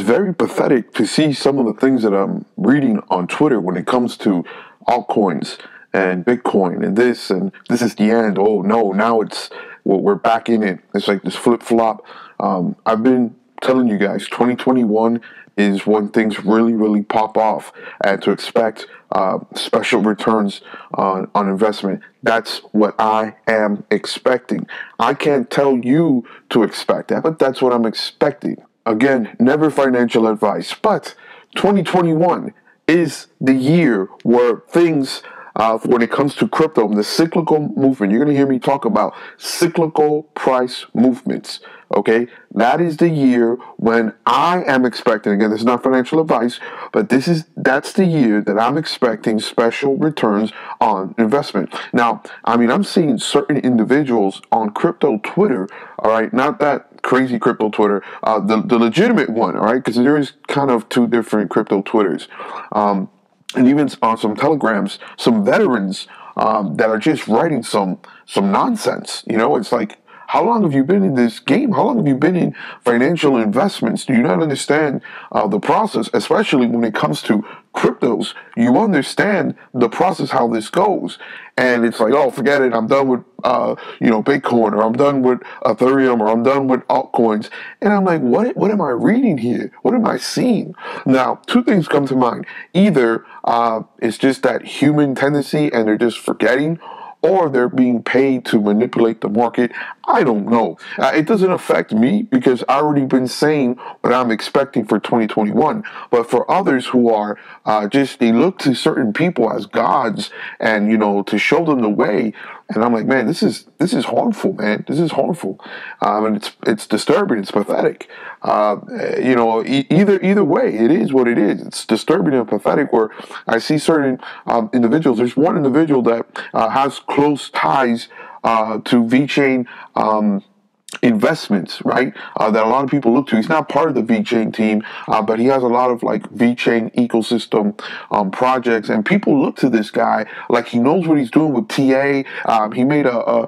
very pathetic to see some of the things that I'm reading on Twitter when it comes to altcoins and Bitcoin and this is the end. Oh no, now we're back in it. It's like this flip flop. I've been telling you guys 2021 is when things really pop off, and to expect special returns on investment. That's what I am expecting. I can't tell you to expect that, but that's what I'm expecting. Again, never financial advice, but 2021 is the year where things, when it comes to crypto, the cyclical movement, you're going to hear me talk about cyclical price movements. Okay, that is the year when I am expecting, again, this is not financial advice, but that's the year that I'm expecting special returns on investment. Now, I mean, I'm seeing certain individuals on crypto Twitter, all right, not that crazy crypto Twitter, the legitimate one, all right, because there is kind of two different crypto Twitters, and even on some telegrams, some veterans that are just writing some nonsense. You know, it's like, how long have you been in this game? How long have you been in financial investments? Do you not understand the process, especially when it comes to cryptos? You understand the process, how this goes. And it's like, oh, forget it. I'm done with, Bitcoin, or I'm done with Ethereum, or I'm done with altcoins. And I'm like, what am I reading here? What am I seeing? Now, two things come to mind. Either it's just that human tendency and they're just forgetting, or they're being paid to manipulate the market. I don't know. It doesn't affect me because I've already been saying what I'm expecting for 2021. But for others who are they look to certain people as gods and, to show them the way. And I'm like, man, this is harmful, man. This is harmful. And it's disturbing. It's pathetic. Either way, it is what it is. It's disturbing and pathetic where I see certain individuals. There's one individual that has close ties to VeChain investments, right? That a lot of people look to. He's not part of the VeChain team, but he has a lot of like VeChain ecosystem projects, and people look to this guy like he knows what he's doing with TA. He made a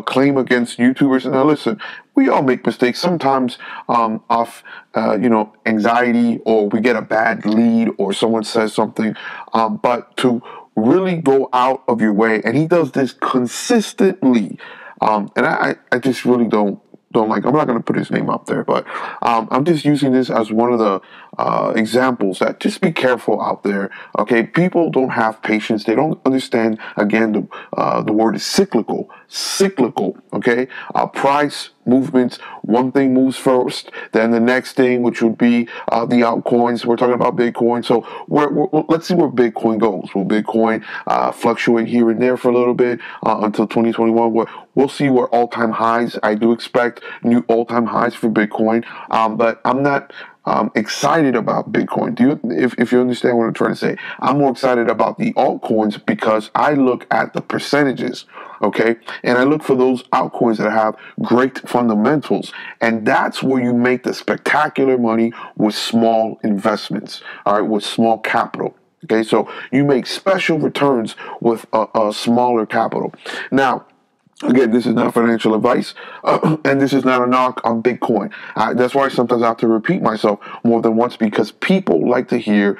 claim against YouTubers. And now listen, we all make mistakes sometimes off anxiety, or we get a bad lead, or someone says something, but to really go out of your way, and he does this consistently. And I just really don't like, I'm not going to put his name up there, but I'm just using this as one of the examples that just be careful out there. Okay, people don't have patience. They don't understand. Again, the word is cyclical. Okay, price movements. One thing moves first, then the next thing, which would be the altcoins. We're talking about Bitcoin. So let's see where Bitcoin goes. Will Bitcoin fluctuate here and there for a little bit until 2021? We'll see where all-time highs. I do expect new all-time highs for Bitcoin, but I'm not excited about Bitcoin. If you understand what I'm trying to say, I'm more excited about the altcoins because I look at the percentages, okay, and I look for those altcoins that have great fundamentals, and that's where you make the spectacular money with small investments, all right, with small capital. Okay, so you make special returns with a smaller capital. Now, again, this is not financial advice, and this is not a knock on Bitcoin. That's why sometimes I have to repeat myself more than once, because people like to hear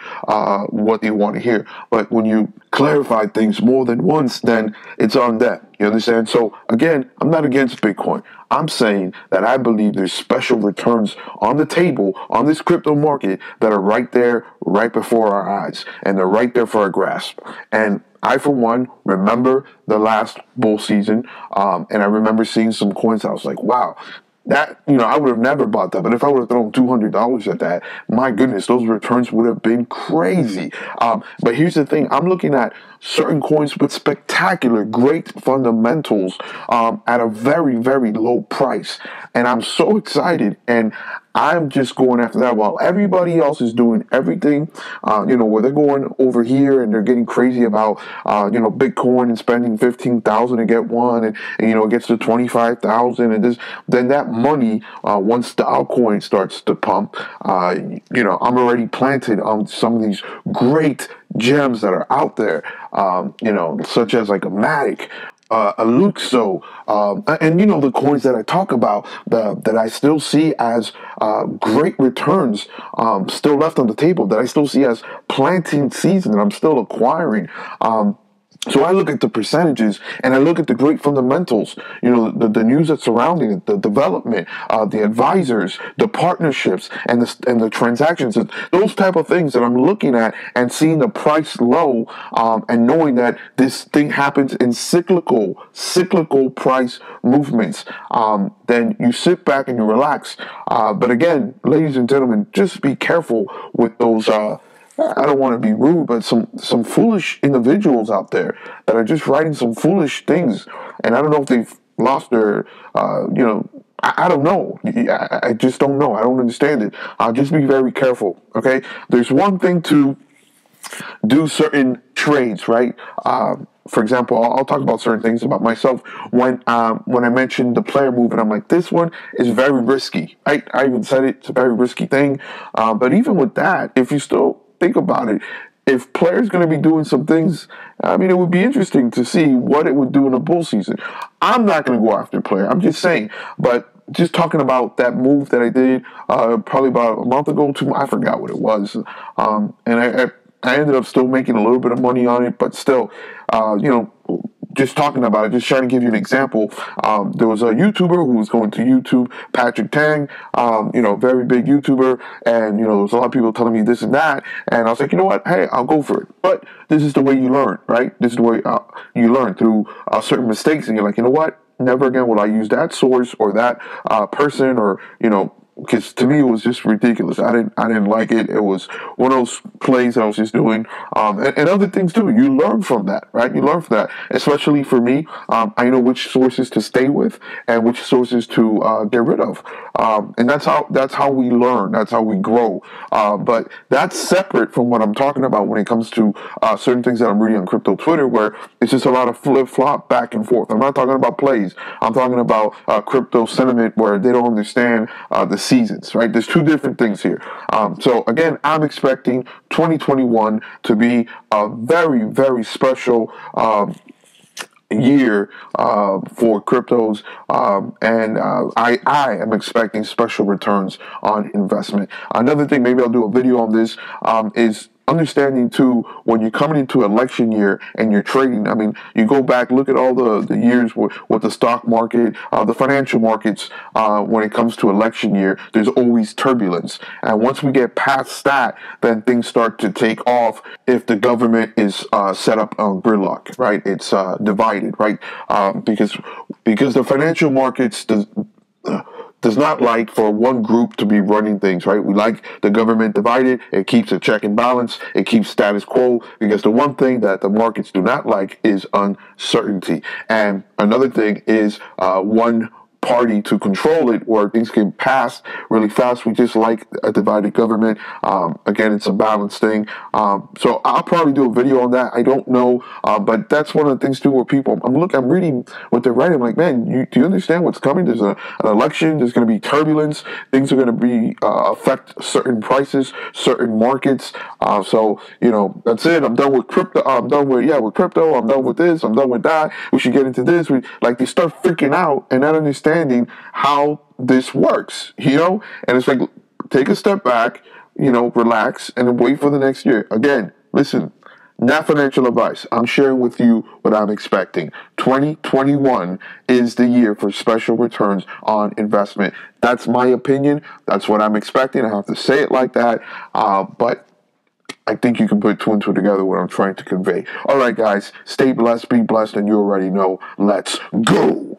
what they want to hear. But when you clarify things more than once, then it's on them. You understand? So, again, I'm not against Bitcoin. I'm saying that I believe there's special returns on the table on this crypto market that are right there, right before our eyes, and they're right there for our grasp. And I, for one, remember the last bull season, and I remember seeing some coins. I was like, wow, that, I would have never bought that. But if I would have thrown $200 at that, my goodness, those returns would have been crazy. But here's the thing. I'm looking at certain coins with spectacular, great fundamentals at a very, very low price. And I'm so excited. And I'm just going after that while everybody else is doing everything, where they're going over here and they're getting crazy about, Bitcoin and spending $15,000 to get one, and it gets to $25,000, and then that money, once the altcoin starts to pump, I'm already planted on some of these great gems that are out there, such as like a Matic. a Lyxe, and the coins that I talk about that I still see as great returns still left on the table, that I still see as planting season, that I'm still acquiring. So I look at the percentages and I look at the great fundamentals, the news that's surrounding it, the development, the advisors, the partnerships, and the transactions, and those type of things that I'm looking at and seeing the price low, and knowing that this thing happens in cyclical price movements. Then you sit back and you relax. But again, ladies and gentlemen, just be careful with those. I don't want to be rude, but some foolish individuals out there that are just writing some foolish things, and I don't know if they've lost their, I don't know. I just don't know. I don't understand it. Just be very careful. Okay, there's one thing to do certain trades, right? For example, I'll talk about certain things about myself. When I mentioned the player move, and I'm like, this one is very risky. I even said it, it's a very risky thing. But even with that, if you still think about it, if players going to be doing some things, I mean, it would be interesting to see what it would do in a bull season. I'm not going to go after a player. I'm just saying. But just talking about that move that I did probably about a month ago, I forgot what it was. And I ended up still making a little bit of money on it, but still, just talking about it, just trying to give you an example. There was a YouTuber who was going to YouTube, Patrick Tang, very big YouTuber, and there was a lot of people telling me this and that, and I was like, you know what, hey, I'll go for it. But this is the way you learn, right? This is the way you learn through certain mistakes, and you're like, you know what, never again will I use that source or that person, or because to me it was just ridiculous. I didn't like it. It was one of those plays I was just doing, and other things too. You learn from that, right? You learn from that. Especially for me, I know which sources to stay with and which sources to get rid of, and that's how we learn. That's how we grow. But that's separate from what I'm talking about when it comes to certain things that I'm reading on crypto Twitter, where it's just a lot of flip flop back and forth. I'm not talking about plays. I'm talking about crypto sentiment where they don't understand the seasons, right? There's two different things here. So again, I'm expecting 2021 to be a very, very special year for cryptos, and I am expecting special returns on investment. Another thing, maybe I'll do a video on this, is understanding too, when you're coming into election year and you're trading. I mean, you go back, look at all the years with the stock market, the financial markets, when it comes to election year, there's always turbulence. And once we get past that, then things start to take off if the government is set up on gridlock, right? It's divided, right? Because the financial markets does not like for one group to be running things, right? We like the government divided. It keeps a check and balance. It keeps status quo, because the one thing that the markets do not like is uncertainty. And another thing is one party to control it, where things can pass really fast. We just like a divided government. Again, it's a balanced thing. So I'll probably do a video on that. I don't know, but that's one of the things too, where people, I'm reading what they're writing. I'm like, man, do you understand what's coming? There's an election. There's going to be turbulence. Things are going to be affect certain prices, certain markets. So that's it. I'm done with crypto. I'm done with crypto. I'm done with this. I'm done with that. We should get into this. They start freaking out and not understanding how this works, and it's like, take a step back, relax, and then wait for the next year. Again, listen, not financial advice. I'm sharing with you what I'm expecting. 2021 is the year for special returns on investment. That's my opinion. That's what I'm expecting. I have to say it like that, but I think you can put two and two together, what I'm trying to convey. All right, guys, stay blessed, be blessed, and you already know. Let's go.